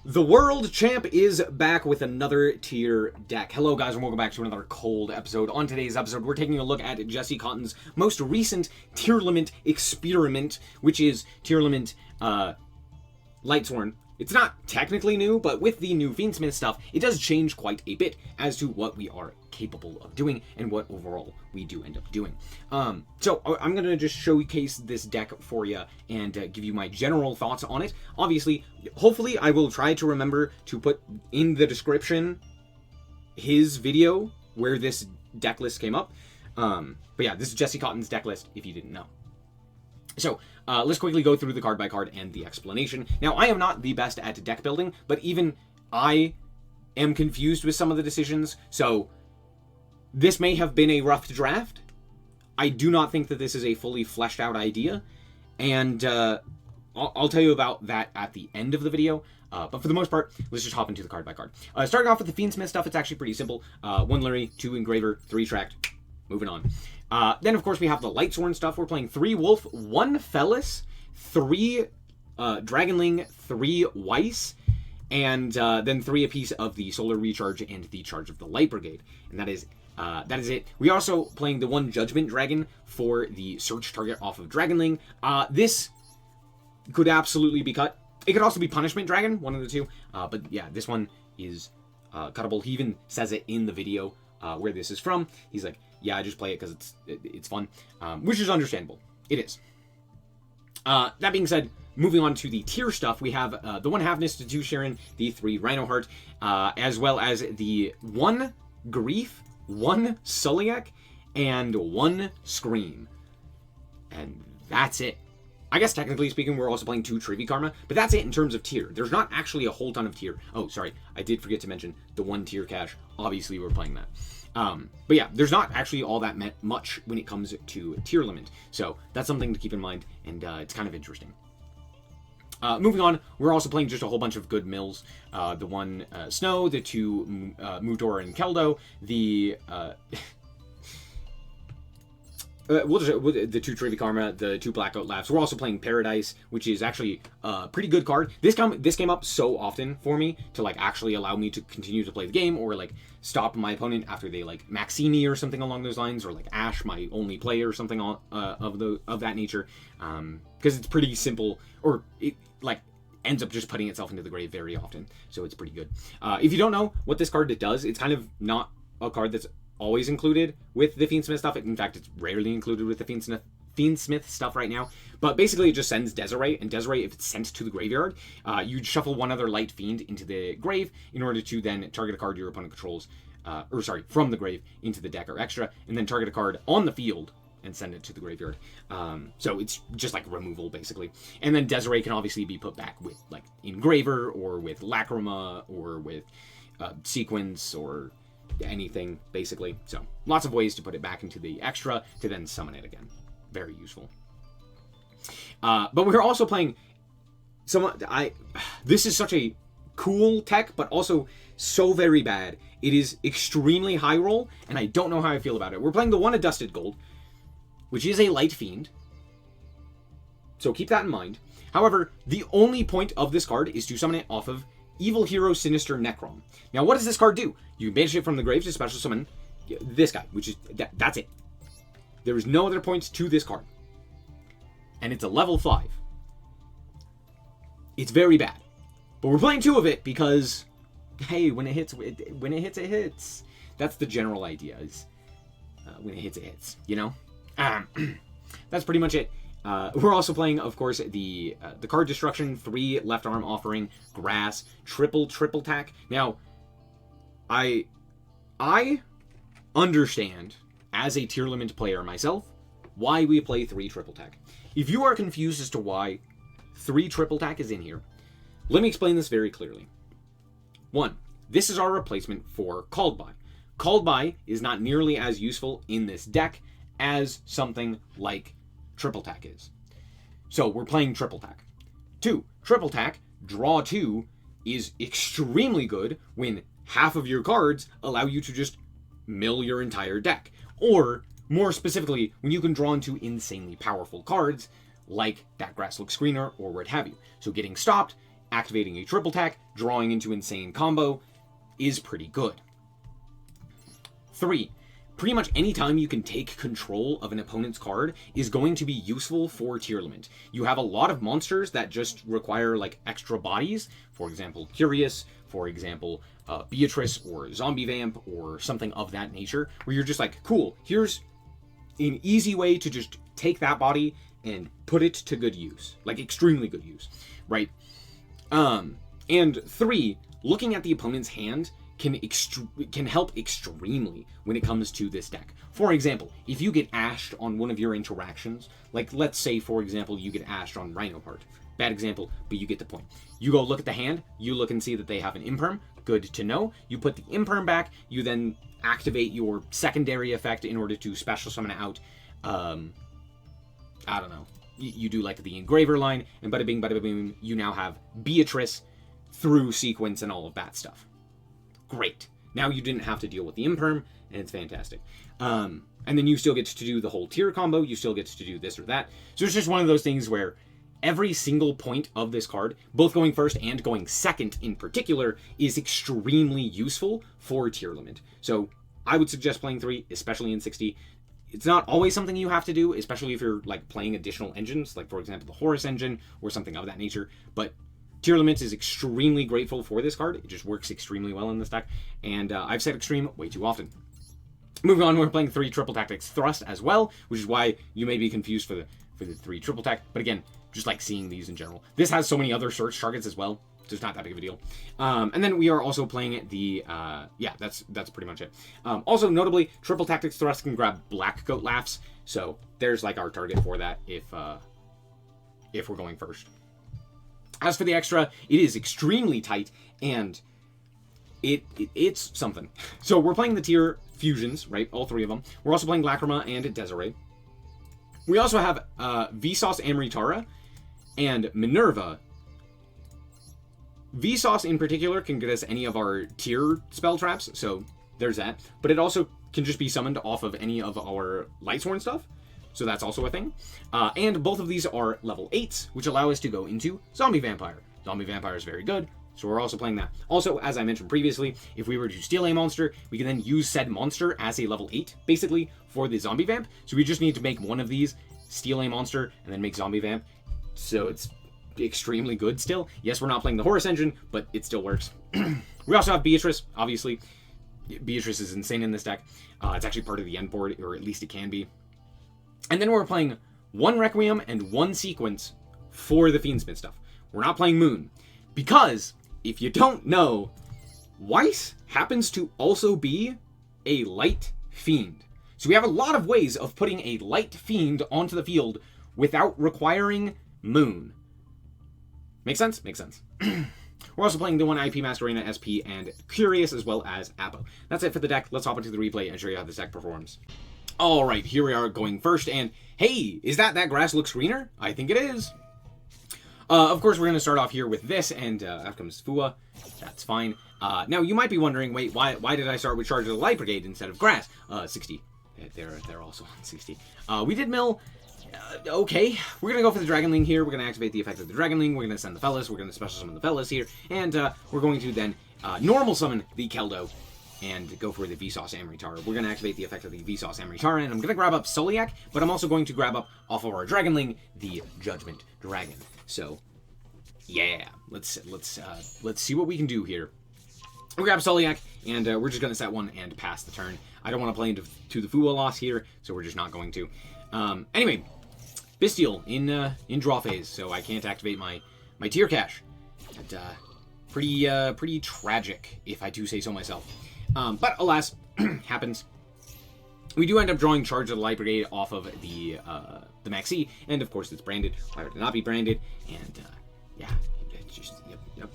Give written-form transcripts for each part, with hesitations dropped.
The World Champ is back with another tier deck. Hello guys and welcome back to another cold episode. On today's episode, we're taking a look at Jesse Kotton's most recent tier limit experiment, which is tier limit Lightsworn. It's not technically new, but with the new Fiendsmith stuff, it does change quite a bit as to what we are capable of doing and what overall we do end up doing. So I'm going to just showcase this deck for you and give you my general thoughts on it. Obviously, hopefully I will try to remember to put in the description his video where this deck list came up. But yeah, this is Jesse Kotton's deck list if you didn't know. So, let's quickly go through the card by card and the explanation. Now, I am not the best at deck building, but even I am confused with some of the decisions, so this may have been a rough draft. I do not think that this is a fully fleshed out idea, and I'll tell you about that at the end of the video. But for the most part, let's just hop into the card by card. Starting off with the Fiendsmith stuff, it's actually pretty simple. 1 Larry, 2 Engraver, 3 Tract. Moving on. Then, of course, we have the Lightsworn stuff. We're playing 3 Wolf, 1 Fellis, 3 Dragonling, 3 Weiss, and then 3 apiece of the Solar Recharge and the Charge of the Light Brigade. And that is it. We are also playing the 1 Judgment Dragon for the search target off of Dragonling. This could absolutely be cut. It could also be Punishment Dragon, one of the two. But yeah, this one is cuttable. He even says it in the video where this is from. He's like, yeah, I just play it because it's fun, which is understandable. It is. That being said, moving on to the tier stuff, we have the 1 Halfness, the 2 Sharon, the 3 Rhinoheart, as well as the 1 Grief, 1 SnowiKs, and 1 Scream. And that's it. I guess technically speaking, we're also playing 2 Trivy Karma, but that's it in terms of tier. There's not actually a whole ton of tier. Oh, sorry, I did forget to mention the 1 tier cache. Obviously, we're playing that. But yeah, there's not actually all that much when it comes to tier limit. So that's something to keep in mind, and it's kind of interesting. Moving on, we're also playing just a whole bunch of good mills. The 1 Snow, the 2 Mutor and Keldo, the the 2 Trivy Karma, the 2 Blackout Labs. We're also playing Paradise, which is actually a pretty good card. This came up so often for me to like actually allow me to continue to play the game, or like stop my opponent after they like Maxini or something along those lines, or like Ash, my only player, or something of that nature. Because it's pretty simple, or it like ends up just putting itself into the grave very often. So it's pretty good. If you don't know what this card does, it's kind of not a card that's always included with the Fiendsmith stuff. In fact, it's rarely included with the Fiendsmith stuff right now. But basically, it just sends Desiree, and Desiree, if it's sent to the graveyard, you'd shuffle 1 other Light Fiend into the grave in order to then target a card your opponent controls, from the grave into the deck or extra, and then target a card on the field and send it to the graveyard. So it's just like removal, basically. And then Desiree can obviously be put back with like Engraver, or with Lacrima, or with Sequence, or anything, basically. So lots of ways to put it back into the extra to then summon it again. Very useful. But we're also playing this is such a cool tech, but also so very bad. It is extremely high roll, and I don't know how I feel about it. We're playing the 1 Adusted Gold, which is a Light Fiend, so keep that in mind. However, the only point of this card is to summon it off of Evil Hero Sinister Necrom. Now, what does this card do? You banish it from the grave to special summon this guy, which is that's it. There is no other points to this card, and it's a level 5. It's very bad, but we're playing 2 of it because, hey, when it hits, it hits. That's the general idea. Is when it hits, it hits. You know, that's pretty much it. We're also playing, of course, the card destruction, 3 Left Arm Offering, Grass, triple tack. Now, I understand, as a tier limit player myself, why we play 3 triple tack. If you are confused as to why 3 triple tack is in here, let me explain this very clearly. 1, this is our replacement for Called By. Called By is not nearly as useful in this deck as something like triple tack is. So we're playing triple tack. 2, triple tack, draw 2, is extremely good when half of your cards allow you to just mill your entire deck. Or, more specifically, when you can draw into insanely powerful cards, like that Grasslook Screener or what have you. So getting stopped activating a triple attack, drawing into insane combo is pretty good. 3. Pretty much any time you can take control of an opponent's card is going to be useful for tier limit. You have a lot of monsters that just require like extra bodies, for example Curious, for example Beatrice or Zombie Vamp or something of that nature, where you're just like, cool, here's an easy way to just take that body and put it to good use, like extremely good use, right? And 3, looking at the opponent's hand can help extremely when it comes to this deck. For example, if you get ashed on one of your interactions, like let's say for example you get ashed on Rhino Heart, bad example, but you get the point. You go look at the hand, you look and see that they have an imperm, good to know. You put the imperm back, you then activate your secondary effect in order to special summon out, I don't know, you do like the engraver line, and bada bing bada boom, you now have Beatrice through sequence and all of that stuff. Great. Now you didn't have to deal with the imperm, and it's fantastic. And then you still get to do the whole tier combo, you still get to do this or that. So it's just one of those things where every single point of this card, both going first and going second in particular, is extremely useful for tier limit. So I would suggest playing 3, especially in 60. It's not always something you have to do, especially if you're like playing additional engines, like for example the Horus engine or something of that nature, but tier limit is extremely grateful for this card. It just works extremely well in this deck, and I've said extreme way too often. Moving on, we're playing 3 triple tactics thrust as well, which is why you may be confused for the 3 triple tack, but again, just like seeing these in general. This has so many other search targets as well, so it's not that big of a deal. And then we are also playing the, yeah, that's pretty much it. Also, notably, triple tactics thrust can grab Black Goat Laughs, so there's like our target for that if we're going first. As for the extra, it is extremely tight, and it's something. So we're playing the tier fusions, right? All 3 of them. We're also playing Lacrima and Desiree. We also have Vsauce Amritara and Minerva. Vsauce in particular can get us any of our tier spell traps, so there's that. But it also can just be summoned off of any of our Lightsworn stuff. So that's also a thing. And both of these are level 8s, which allow us to go into Zombie Vampire. Zombie Vampire is very good, so we're also playing that. Also, as I mentioned previously, if we were to steal a monster, we can then use said monster as a level 8, basically, for the Zombie Vamp. So we just need to make one of these, steal a monster, and then make Zombie Vamp. So it's extremely good still. Yes, we're not playing the Horus engine, but it still works. We also have Beatrice, obviously. Beatrice is insane in this deck. It's actually part of the end board, or at least it can be. And then we're playing 1 Requiem and 1 Sequence for the Fiendsmith stuff. We're not playing Moon. Because, if you don't know, Weiss happens to also be a Light Fiend. So we have a lot of ways of putting a Light Fiend onto the field without requiring Moon. Make sense? Makes sense. We're also playing the 1 IP Masquerena SP and Curious as well as Apo. That's it for the deck. Let's hop into the replay and show you how this deck performs. Alright, here we are going first, and hey, is that grass looks greener? I think it is. Of course, we're going to start off here with this, and out comes Fua. That's fine. Now, you might be wondering, wait, why did I start with Charge of the Light Brigade instead of Grass? 60. They're also on 60. We did mill. Okay, we're going to go for the Dragonling here. We're going to activate the effect of the Dragonling. We're going to send the Fellas. We're going to special summon the Fellas here. And we're going to then normal summon the Keldo and go for the Vsauce Amritara. We're going to activate the effect of the Vsauce Amritara, and I'm going to grab up SnowiKs, but I'm also going to grab up, off of our Dragonling, the Judgment Dragon. So, yeah, let's see what we can do here. We grab SnowiKs, and we're just going to set one and pass the turn. I don't want to play into the Fua loss here, so we're just not going to. Anyway, Bestial in draw phase, so I can't activate my tier cache. And, pretty tragic, if I do say so myself. But alas, happens. We do end up drawing Charge of the Light Brigade off of the Maxi, and of course it's branded. Why would it not be branded? And yeah, it's just yep.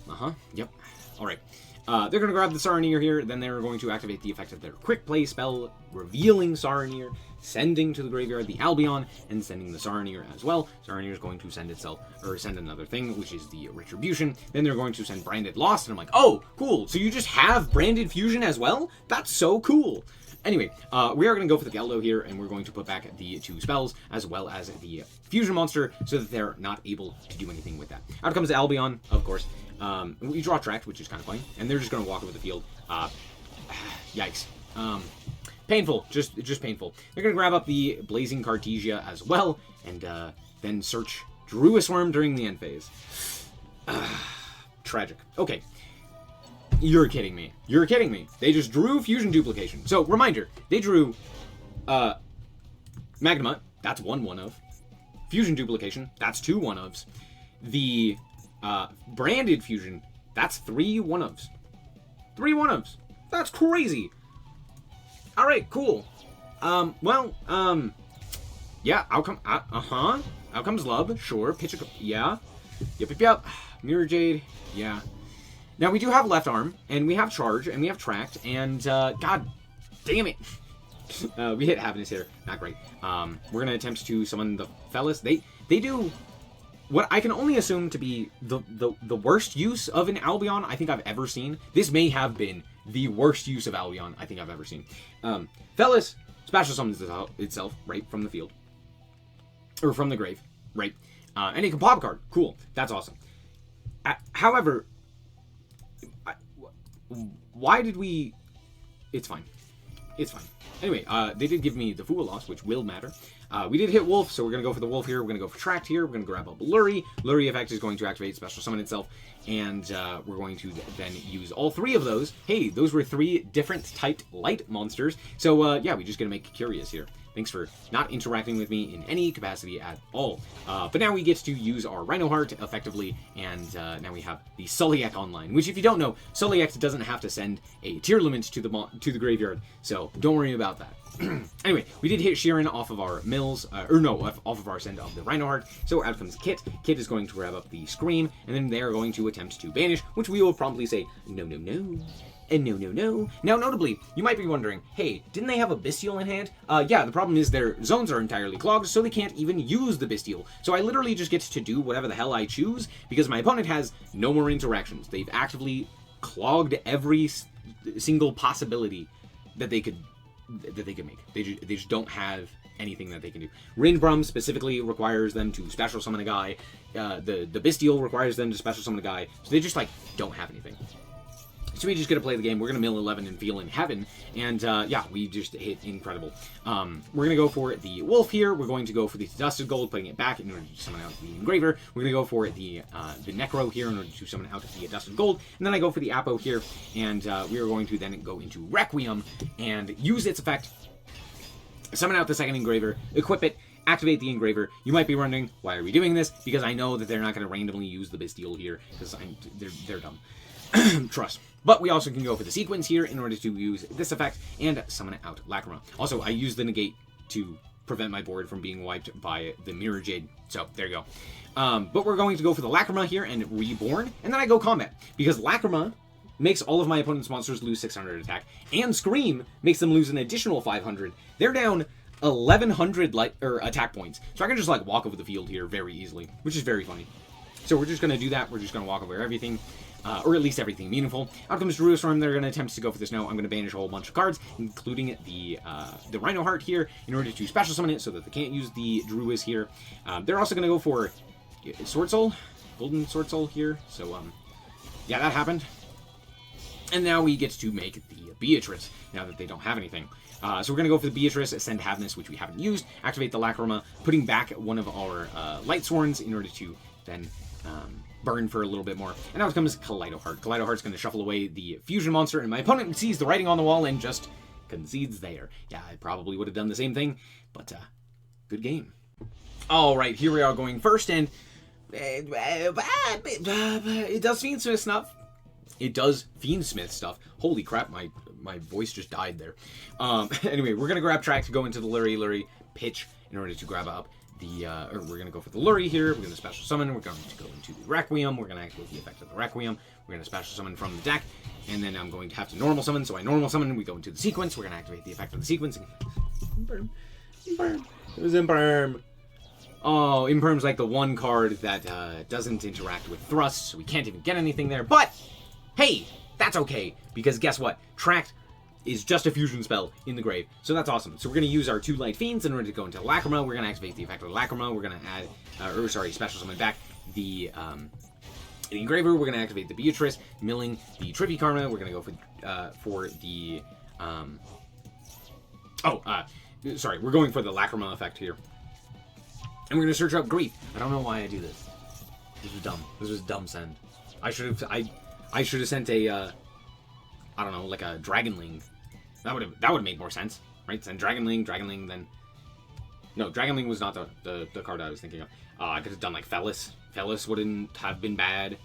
All right. They're going to grab the Saronir here, then they're going to activate the effect of their Quick Play spell, revealing Saronir, sending to the graveyard the Albion, and sending the Saronir as well. Saronir is going to send itself, or send another thing, which is the Retribution. Then they're going to send Branded Lost, and I'm like, oh, cool, so you just have Branded Fusion as well? That's so cool. Anyway, we are going to go for the Galdo here, and we're going to put back the 2 spells, as well as the fusion monster, so that they're not able to do anything with that. Out comes Albion, of course. We draw Tract, which is kind of funny, and they're just going to walk over the field. Yikes. Painful, just painful. They're going to grab up the Blazing Cartesia as well, and then search Druisworm during the end phase. Tragic. Okay. You're kidding me. You're kidding me. They just drew Fusion Duplication. So, reminder, they drew Magnemite. That's 1 1-of. Fusion Duplication. That's 2 1-ofs. The Branded Fusion. That's 3 1-ofs. 3 1-ofs. That's crazy. Alright, cool. Yeah, outcome, Outcomes Lub, sure. Pitch a, yeah. Yep. Mirror Jade, yeah. Now, we do have Left Arm, and we have Charge, and we have Tract, and, god damn it. We hit Happiness here. Not great. We're gonna attempt to summon the Fellas. They do what I can only assume to be the worst use of an Albion I think I've ever seen. This may have been the worst use of Albion I think I've ever seen. Fellas special summons itself, right, from the field. Or from the grave, right? And it can pop a card. Cool. That's awesome. However, why did we... It's fine. It's fine. Anyway, they did give me the Fool loss, which will matter. We did hit Wolf, so we're going to go for the Wolf here. We're going to go for Tract here. We're going to grab up Lurie. Lurie effect is going to activate Special Summon itself, and we're going to then use all 3 of those. Hey, those were 3 different typed light monsters. So, yeah, we're just going to make Curious here. Thanks for not interacting with me in any capacity at all. But now we get to use our Rhino Heart effectively, and now we have the SnowiKs online, which, if you don't know, SnowiKs doesn't have to send a tier limit to the graveyard, so don't worry about that. Anyway, we did hit Sheeran off of our mills, off of our send of the Rhino Heart, so out comes Kit. Kit is going to grab up the Scream, and then they are going to attempt to banish, which we will promptly say, no, no, no. And no, no, no. Now, notably, you might be wondering, hey, didn't they have a Bestial in hand? Yeah, the problem is their zones are entirely clogged, so they can't even use the Bestial. So I literally just get to do whatever the hell I choose, because my opponent has no more interactions. They've actively clogged every single possibility that they could make. They just don't have anything that they can do. Rinbrum specifically requires them to special summon a guy. The Bestial requires them to special summon a guy. So they just, like, don't have anything. So we just get to play the game. We're going to mill 11 and feel in heaven. And, yeah, we just hit incredible. We're going to go for the Wolf here. We're going to go for the Dusted Gold, putting it back in order to summon out the Engraver. We're going to go for the Necro here in order to summon out the Dusted Gold. And then I go for the Apo here. And we are going to then go into Requiem and use its effect. Summon out the second Engraver. Equip it. Activate the Engraver. You might be wondering, why are we doing this? Because I know that they're not going to randomly use the Bestial here. Because they're dumb. Trust. But we also can go for the Sequence here in order to use this effect and summon out Lacrima. Also, I use the Negate to prevent my board from being wiped by the Mirror Jade. So, there you go. But we're going to go for the Lacrima here and Reborn, and then I go Combat. Because Lacrima makes all of my opponent's monsters lose 600 attack, and Scream makes them lose an additional 500. They're down 1,100 attack points. So I can just, like, walk over the field here very easily, which is very funny. So we're just going to do that. We're just going to walk over everything. Or at least everything meaningful. Out comes Druisworm. They're going to attempt to go for this. No, I'm going to banish a whole bunch of cards, including the Rhino Heart here, in order to special summon it so that they can't use the Druis here. They're also going to go for Sword Soul, Golden Sword Soul here. So, yeah, that happened. And now we get to make the Beatrice, now that they don't have anything. So we're going to go for the Beatrice, Ascend Happiness, which we haven't used, activate the Lacrima, putting back one of our Lightsworns in order to then... burn for a little bit more. And out comes Kaleido Heart. Kaleido Heart's going to shuffle away the fusion monster, and my opponent sees the writing on the wall and just concedes there. Yeah, I probably would have done the same thing, but good game. Alright, here we are going first, and it does Fiendsmith stuff. It does Fiendsmith stuff. Holy crap, my voice just died there. Anyway, we're going to grab Tract to go into the Lurie pitch in order to grab up we're going to go for the Lurie here. We're going to special summon. We're going to go into the Requiem. We're going to activate the effect of the Requiem. We're going to special summon from the deck. And then I'm going to have to normal summon. So I normal summon. We go into the Sequence. We're going to activate the effect of the Sequence. Imperm. Imperm. It was Imperm. Oh, Imperm's like the one card that doesn't interact with Thrust. So we can't even get anything there. But, hey, that's okay. Because guess what? Tract is just a fusion spell in the grave. So that's awesome. So we're going to use our 2 Light Fiends in order to go into Lacrima. We're going to activate the effect of Lacrima. We're going to add, special summon back the Engraver. We're going to activate the Beatrice, milling the Trippy Karma. We're going to go for the, we're going for the Lacrima effect here. And we're going to search up Grief. I don't know why I do this. This was dumb. This was a dumb send. I should have sent a, I don't know, like a Dragonling. That would have made more sense, right? Send Dragonling, then... No, Dragonling was not the card I was thinking of. I could have done, like, Fellis. Fellis wouldn't have been bad.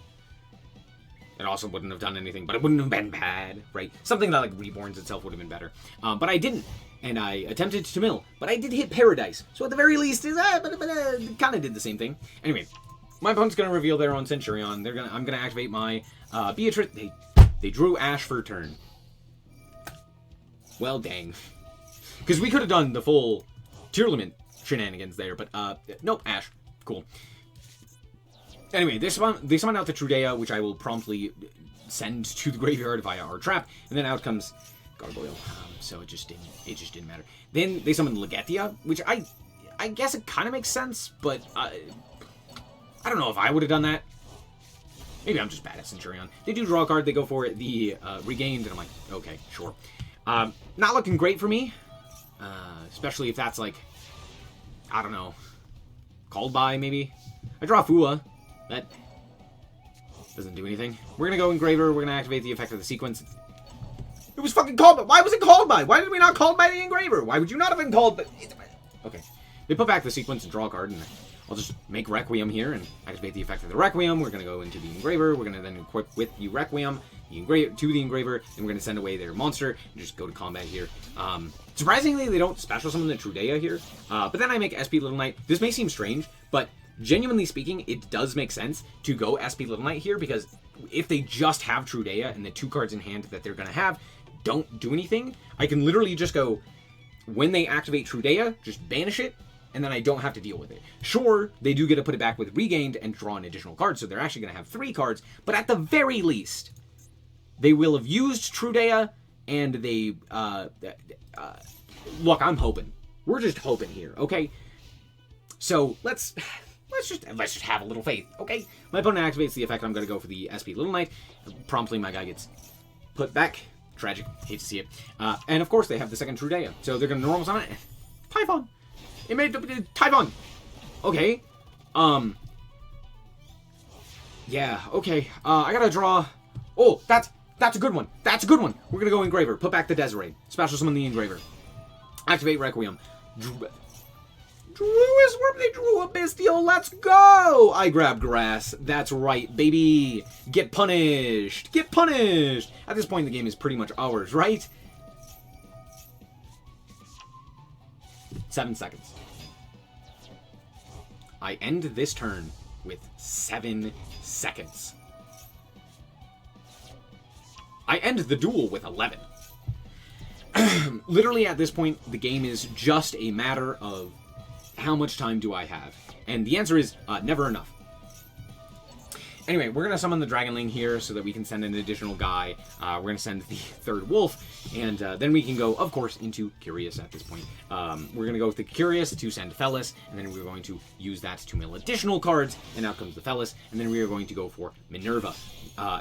It also wouldn't have done anything, but it wouldn't have been bad, right? Something that, like, Reborns itself would have been better. But I didn't, and I attempted to mill. But I did hit Paradise, so at the very least, it kind of did the same thing. Anyway, my opponent's going to reveal their own Centurion. I'm going to activate my Beatrice. They drew Ash for a turn. Well, dang. Because we could have done the full tier limit shenanigans there, but nope, Ash. Cool. Anyway, they summon out the Trudea, which I will promptly send to the graveyard via our trap, and then out comes Gargoyle. So it just didn't matter. Then they summon Legatia, which I guess it kind of makes sense, but I don't know if I would have done that. Maybe I'm just bad at Centurion. They do draw a card, they go for it, the Regained, and I'm like, okay, sure. Not looking great for me, especially if that's like, I don't know, Called By, maybe? I draw Fua. That doesn't do anything. We're going to go Engraver, we're going to activate the effect of the sequence. It was fucking Called By! Why was it Called By? Why did we not Called By the Engraver? Why would you not have been Called By? Okay. They put back the sequence and draw a card, and I'll just make Requiem here and activate the effect of the Requiem. We're going to go into the Engraver. We're going to then equip with the Requiem to the Engraver, and we're going to send away their monster and just go to combat here. Surprisingly, they don't special summon the Trudea here, but then I make SP Little Knight. This may seem strange, but genuinely speaking, it does make sense to go SP Little Knight here, because if they just have Trudea and the 2 cards in hand that they're going to have don't do anything, I can literally just go, when they activate Trudea, just banish it, and then I don't have to deal with it. Sure, they do get to put it back with Regained and draw an additional card, so they're actually going to have 3 cards, but at the very least, they will have used Trudea, and they, look, I'm hoping. We're just hoping here, okay? So, let's just have a little faith, okay? My opponent activates the effect, I'm going to go for the SP Little Knight. Promptly, my guy gets put back. Tragic. Hate to see it. And of course, they have the second Trudea, so they're going to normal summon it. Typhon! It made Typhon! Okay. Yeah, okay. I gotta draw... Oh, that's a good one. That's a good one. We're gonna go Engraver. Put back the Desiree. Special summon the Engraver. Activate Requiem. Druisworm, they drew a Bestial. Let's go! I grab grass. That's right, baby. Get punished. Get punished. At this point, the game is pretty much ours, right? 7 seconds. I end this turn with 7 seconds. I end the duel with 11. Literally at this point, the game is just a matter of how much time do I have? And the answer is never enough. Anyway, we're going to summon the Dragonling here so that we can send an additional guy. We're going to send the 3rd Wolf, and then we can go, of course, into Curious at this point. We're going to go with the Curious to send Fellis, and then we're going to use that to mill additional cards, and out comes the Fellis, and then we are going to go for Minerva.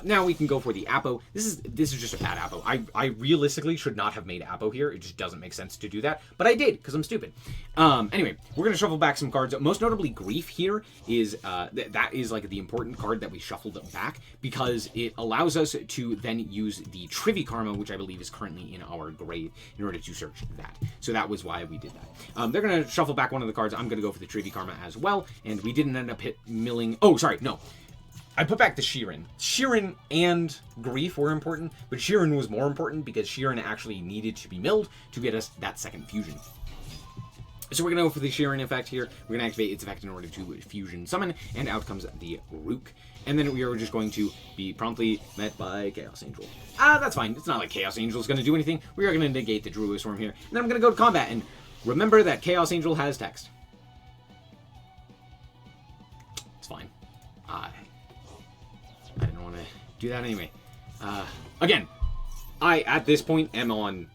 Now we can go for the Apo. This is just a bad Apo. I realistically should not have made Apo here. It just doesn't make sense to do that, but I did, because I'm stupid. Anyway, we're going to shuffle back some cards. Most notably, Grief here is, that is like the important card that we shuffled back, because it allows us to then use the Trivi Karma, which I believe is currently in our grave, in order to search that. So that was why we did that. They're going to shuffle back one of the cards. I'm going to go for the Trivi Karma as well, and we didn't end up milling... Oh, sorry, no. I put back the Sheeran. Sheeran and Grief were important, but Sheeran was more important because Sheeran actually needed to be milled to get us that second fusion. So we're going to go for the Sheeran effect here. We're going to activate its effect in order to fusion summon, and out comes the Rook. And then we are just going to be promptly met by Chaos Angel. That's fine. It's not like Chaos Angel is going to do anything. We are going to negate the Druisworm here. And then I'm going to go to combat, and remember that Chaos Angel has text. It's fine. I didn't want to do that anyway. Again, I, at this point, am on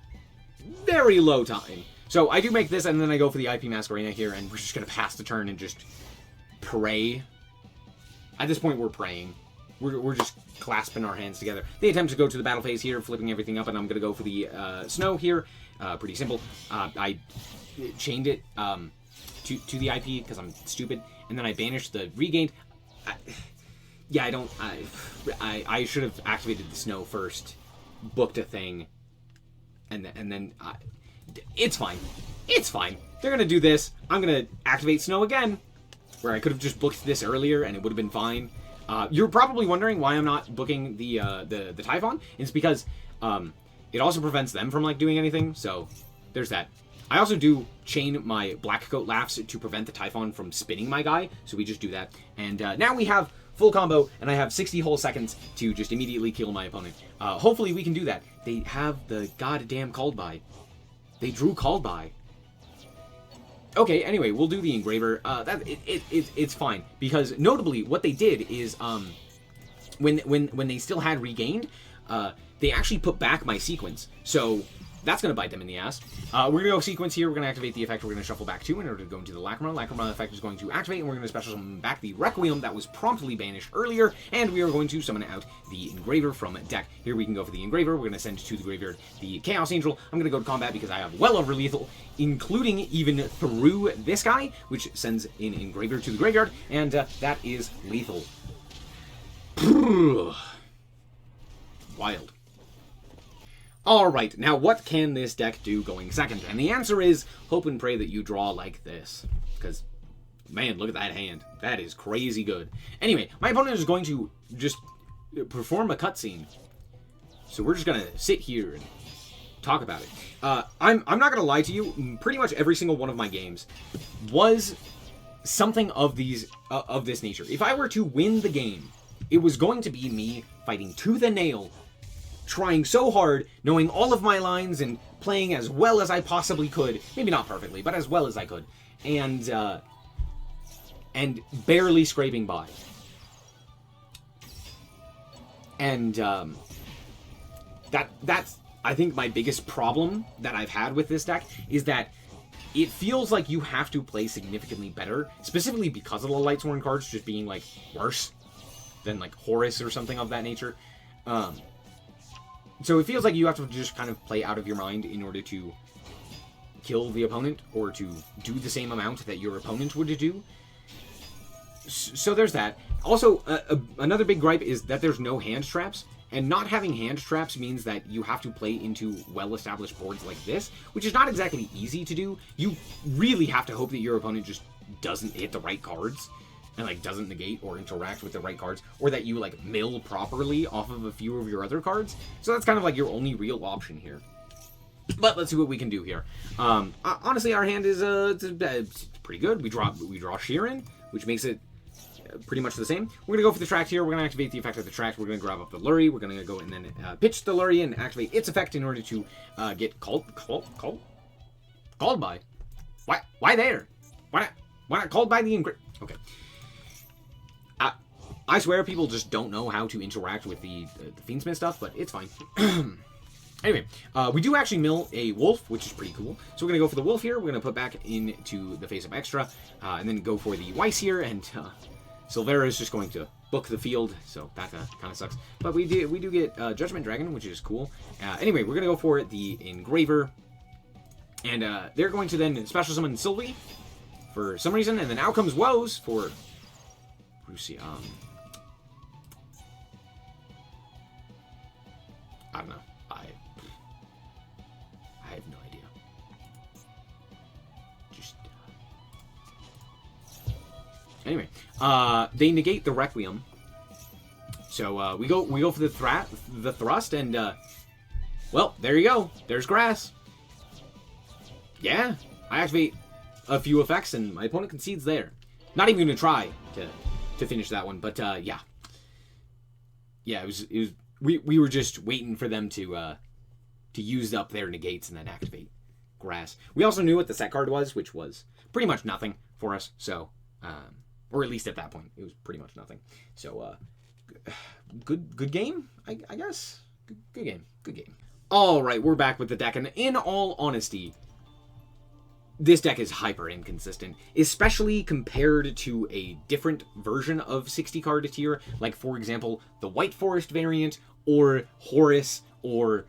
very low time. So I do make this, and then I go for the IP Masquerena here, and we're just going to pass the turn and just pray. At this point, we're praying. We're just clasping our hands together. They attempt to go to the battle phase here, flipping everything up, and I'm going to go for the snow here. Pretty simple. I chained it to the IP because I'm stupid, and then I banished the regained. I should have activated the snow first, booked a thing, and then it's fine. It's fine. They're going to do this. I'm going to activate snow again, where I could have just booked this earlier and it would have been fine. You're probably wondering why I'm not booking the Typhon. It's because it also prevents them from like doing anything. So there's that. I also do chain my Black Coat Laughs to prevent the Typhon from spinning my guy. So we just do that. And now we have full combo, and I have 60 whole seconds to just immediately kill my opponent. Hopefully we can do that. They have the goddamn Called By. They drew Called By. Okay, anyway, we'll do the Engraver. It's fine, because notably what they did is when they still had regained, they actually put back my sequence. So that's going to bite them in the ass. We're going to go sequence here. We're going to activate the effect. We're going to shuffle back 2 in order to go into the Lacrima. Lacrima effect is going to activate, and we're going to special summon back the Requiem that was promptly banished earlier, and we are going to summon out the Engraver from deck. Here we can go for the Engraver. We're going to send to the graveyard the Chaos Angel. I'm going to go to combat because I have well over lethal, including even through this guy, which sends an Engraver to the graveyard, and that is lethal. Wild. Alright, now what can this deck do going second? And the answer is, hope and pray that you draw like this. Because, man, look at that hand. That is crazy good. Anyway, my opponent is going to just perform a cutscene. So we're just going to sit here and talk about it. I'm not going to lie to you, pretty much every single one of my games was something of this nature. If I were to win the game, it was going to be me fighting tooth and nail, trying so hard, knowing all of my lines and playing as well as I possibly could. Maybe not perfectly, but as well as I could. And barely scraping by. And that's, I think, my biggest problem that I've had with this deck is that it feels like you have to play significantly better, specifically because of the Lightsworn cards just being, like, worse than, like, Horus or something of that nature. So it feels like you have to just kind of play out of your mind in order to kill the opponent, or to do the same amount that your opponent would do. So there's that. Also, another big gripe is that there's no hand traps, and not having hand traps means that you have to play into well-established boards like this, which is not exactly easy to do. You really have to hope that your opponent just doesn't hit the right cards, and like doesn't negate or interact with the right cards, or that you like mill properly off of a few of your other cards. So that's kind of like your only real option here. But let's see what we can do here. Honestly, our hand is it's pretty good. We draw Sheeran, which makes it pretty much the same. We're gonna go for the Tract here. We're gonna activate the effect of the Tract. We're gonna grab up the Lurry. We're gonna go and then pitch the Lurry and activate its effect in order to get called by. Why there? Why not called by the Okay. I swear people just don't know how to interact with the Fiendsmith stuff, but it's fine. Anyway, we do actually mill a Wolf, which is pretty cool. So we're going to go for the Wolf here. We're going to put back into the face-up extra, and then go for the Weiss here, and Silvera is just going to book the field, so that kind of sucks. But we do get Judgment Dragon, which is cool. Anyway, we're going to go for the Engraver, and they're going to then special summon Sylvie for some reason, and then out comes Woes for Brucey. I don't know. I have no idea. Just anyway, they negate the Requiem. So we go for the thrust, and well, there you go. There's grass. Yeah, I activate a few effects, and my opponent concedes there. Not even gonna try to finish that one, but yeah. It was. We were just waiting for them to use up their negates and then activate grass. We also knew what the set card was, which was pretty much nothing for us. So, or at least at that point, it was pretty much nothing. So, good game, I guess. Good game. Alright, we're back with the deck, and in all honesty, this deck is hyper inconsistent, especially compared to a different version of 60 card tier, like for example, the White Forest variant, or Horus, or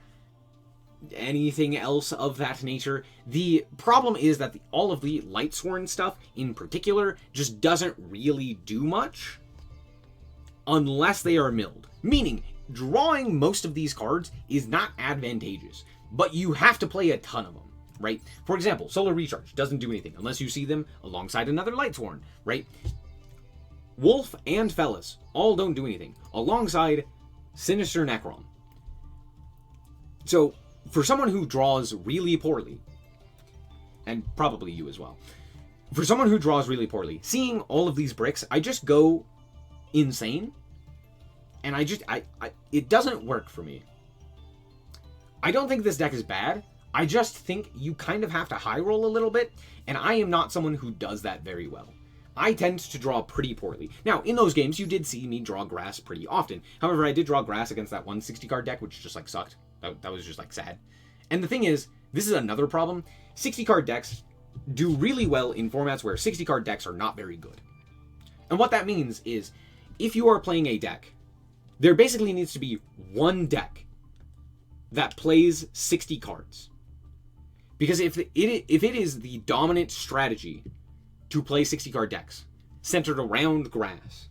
anything else of that nature. The problem is that all of the Lightsworn stuff in particular just doesn't really do much unless they are milled. Meaning, drawing most of these cards is not advantageous, but you have to play a ton of them, right? For example, Solar Recharge doesn't do anything unless you see them alongside another Lightsworn, right? Wolf and Fellas all don't do anything alongside Sinister Necron. So, for someone who draws really poorly, and probably you as well, for someone who draws really poorly, seeing all of these bricks, I just go insane, and it doesn't work for me. I don't think this deck is bad, I just think you kind of have to high roll a little bit, and I am not someone who does that very well. I tend to draw pretty poorly. Now, in those games, you did see me draw grass pretty often. However, I did draw grass against that 160 card deck, which just, like, sucked. That was just, like, sad. And the thing is, this is another problem. 60 card decks do really well in formats where 60 card decks are not very good. And what that means is, if you are playing a deck, there basically needs to be one deck that plays 60 cards. Because if it is the dominant strategy to play 60 card decks centered around grass,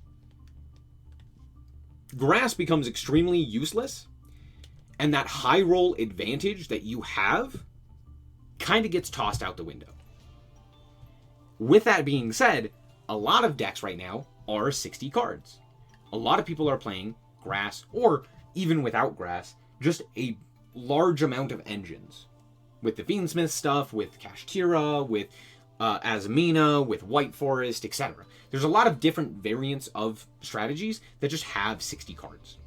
grass becomes extremely useless, and that high roll advantage that you have kind of gets tossed out the window. With that being said, a lot of decks right now are 60 cards. A lot of people are playing grass, or even without grass, just a large amount of engines. With the Fiendsmith stuff, with Kashtira, with Azmina, with White Forest, etc. There's a lot of different variants of strategies that just have 60 cards.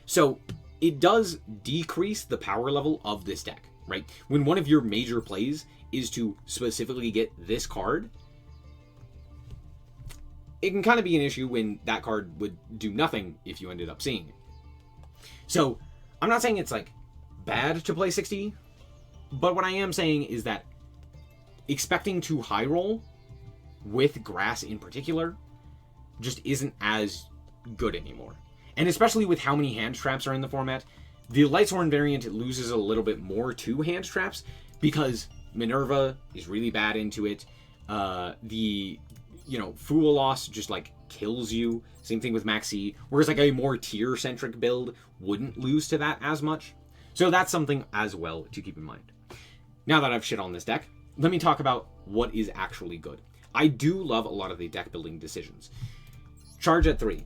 So it does decrease the power level of this deck, right? When one of your major plays is to specifically get this card, it can kind of be an issue when that card would do nothing if you ended up seeing it. So I'm not saying it's like bad to play 60, but what I am saying is that expecting to high roll with grass in particular just isn't as good anymore. And especially with how many hand traps are in the format, the Lightsworn variant loses a little bit more to hand traps because Minerva is really bad into it. Fool Loss just like kills you. Same thing with Maxi. Whereas like a more tier-centric build wouldn't lose to that as much. So that's something as well to keep in mind. Now that I've shit on this deck, let me talk about what is actually good. I do love a lot of the deck building decisions. Charge at 3.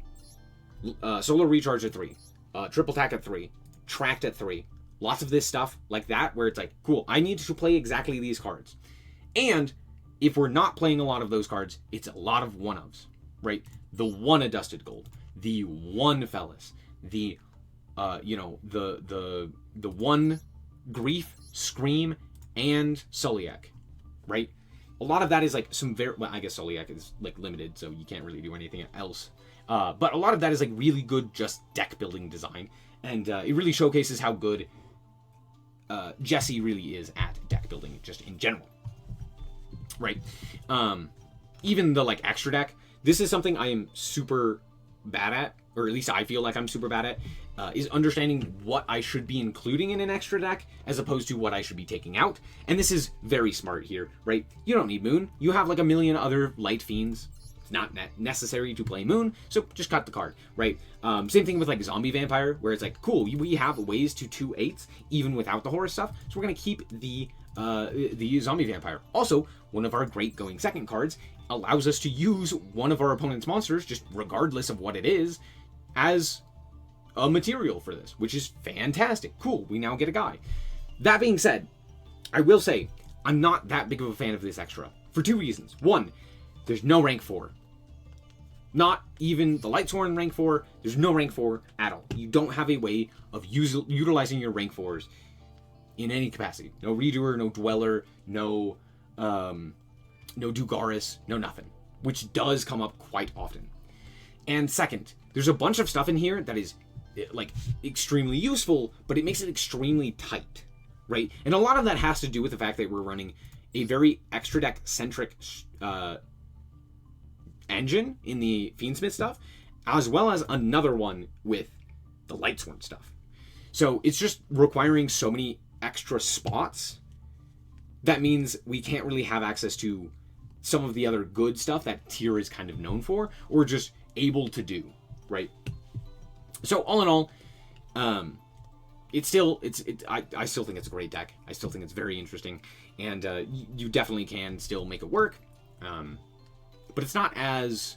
Solar Recharge at 3. Triple Attack at 3. Tracked at 3. Lots of this stuff like that where it's like, cool, I need to play exactly these cards. And if we're not playing a lot of those cards, it's a lot of one-ofs, right? The one Adusted Gold, the one Fellas, the one Grief, Scream, and SnowiK, right? A lot of that is like some very, well, I guess SnowiK is like limited, so you can't really do anything else. But a lot of that is like really good just deck building design, and it really showcases how good Jesse really is at deck building just in general. Right. Even the like extra deck, this is something I am super bad at, or at least I feel like I'm super bad at, is understanding what I should be including in an extra deck as opposed to what I should be taking out. And this is very smart here, right? You don't need Moon. You have like a million other Light Fiends. It's not necessary to play Moon, so just cut the card, right? Same thing with like Zombie Vampire, where it's like, cool, we have ways to 2/8s even without the horror stuff, so we're gonna keep the Zombie Vampire. Also, one of our great going second cards allows us to use one of our opponent's monsters, just regardless of what it is, as a material for this, which is fantastic. Cool, we now get a guy. That being said, I will say, I'm not that big of a fan of this extra, for 2 reasons. One, there's no rank 4. Not even the Lightsworn rank 4, there's no rank 4 at all. You don't have a way of utilizing your rank 4s in any capacity. No Redoer, no Dweller, no Dugaris, no nothing. Which does come up quite often. And second, there's a bunch of stuff in here that is like extremely useful, but it makes it extremely tight, right? And a lot of that has to do with the fact that we're running a very extra deck centric engine in the Fiendsmith stuff, as well as another one with the Lightsworn stuff. So it's just requiring so many extra spots. That means we can't really have access to some of the other good stuff that tier is kind of known for, or just able to do, right? So all in all, I still think it's a great deck. I still think it's very interesting, and you definitely can still make it work. But it's not as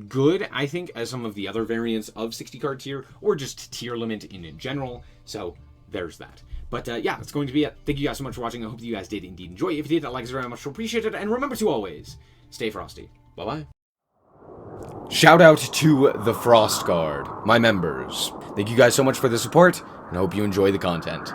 good, I think, as some of the other variants of 60 card tier, or just tier limit in general. So there's that. But yeah, that's going to be it. Thank you guys so much for watching. I hope that you guys did indeed enjoy. If you did, that like is very much appreciated. And remember to always stay frosty. Bye-bye. Shout out to the Frost Guard, my members. Thank you guys so much for the support, and I hope you enjoy the content.